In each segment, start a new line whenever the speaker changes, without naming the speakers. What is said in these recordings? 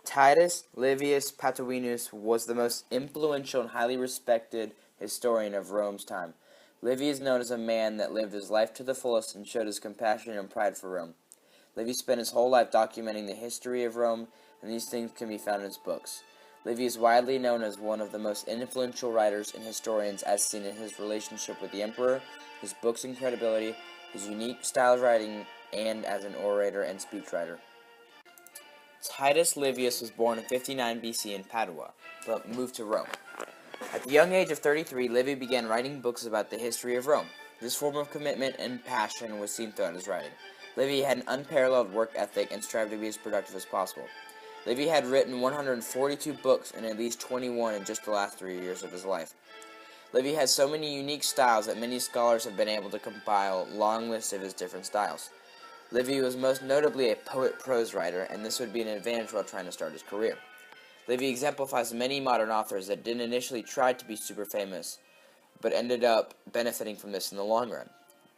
Titus Livius Patavinus was the most influential and highly respected historian of Rome's time. Livy is known as a man that lived his life to the fullest and showed his compassion and pride for Rome. Livy spent his whole life documenting the history of Rome, and these things can be found in his books. Livy is widely known as one of the most influential writers and historians, as seen in his relationship with the emperor, his books' incredibility, his unique style of writing, and as an orator and speechwriter. Titus Livius was born in 59 BC in Padua, but moved to Rome. At the young age of 33, Livy began writing books about the history of Rome. This form of commitment and passion was seen throughout his writing. Livy had an unparalleled work ethic and strived to be as productive as possible. Livy had written 142 books and at least 21 in just the last 3 years of his life. Livy has so many unique styles that many scholars have been able to compile long lists of his different styles. Livy was most notably a poet-prose writer, and this would be an advantage while trying to start his career. Livy exemplifies many modern authors that didn't initially try to be super famous, but ended up benefiting from this in the long run.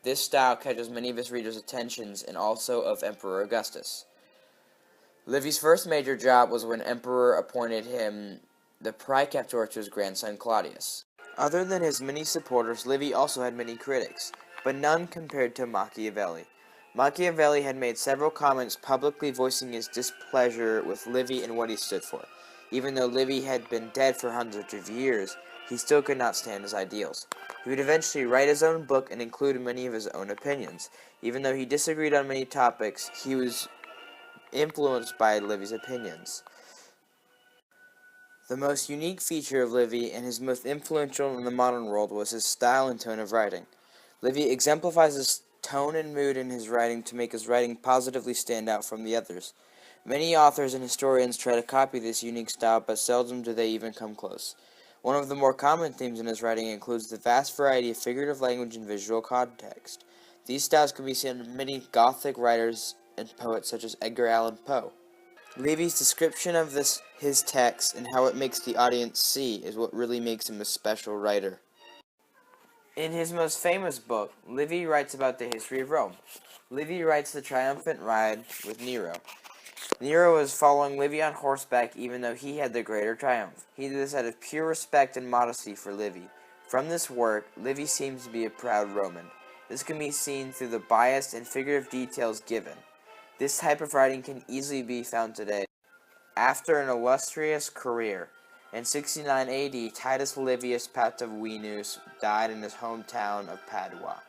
This style catches many of his readers' attentions and also of Emperor Augustus. Livy's first major job was when Emperor appointed him the praeceptor to his grandson Claudius. Other than his many supporters, Livy also had many critics, but none compared to Machiavelli. Machiavelli had made several comments publicly voicing his displeasure with Livy and what he stood for. Even though Livy had been dead for hundreds of years, he still could not stand his ideals. He would eventually write his own book and include many of his own opinions. Even though he disagreed on many topics, he was influenced by Livy's opinions. The most unique feature of Livy and his most influential in the modern world was his style and tone of writing. Livy exemplifies his tone and mood in his writing to make his writing positively stand out from the others. Many authors and historians try to copy this unique style, but seldom do they even come close. One of the more common themes in his writing includes the vast variety of figurative language and visual context. These styles can be seen in many Gothic writers and poets such as Edgar Allan Poe. Livy's description of his text and how it makes the audience see is what really makes him a special writer. In his most famous book, Livy writes about the history of Rome. Livy writes the triumphant ride with Nero. Nero was following Livy on horseback even though he had the greater triumph. He did this out of pure respect and modesty for Livy. From this work, Livy seems to be a proud Roman. This can be seen through the biased and figurative details given. This type of writing can easily be found today. After an illustrious career, in 69 AD, Titus Livius Patavinus died in his hometown of Padua.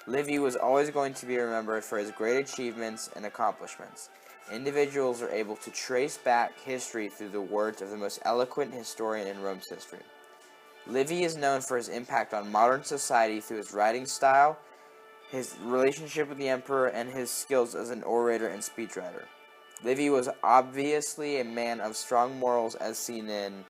Livy was always going to be remembered for his great achievements and accomplishments. Individuals are able to trace back history through the words of the most eloquent historian in Rome's history. Livy is known for his impact on modern society through his writing style, his relationship with the emperor, and his skills as an orator and speechwriter. Livy was obviously a man of strong morals as seen in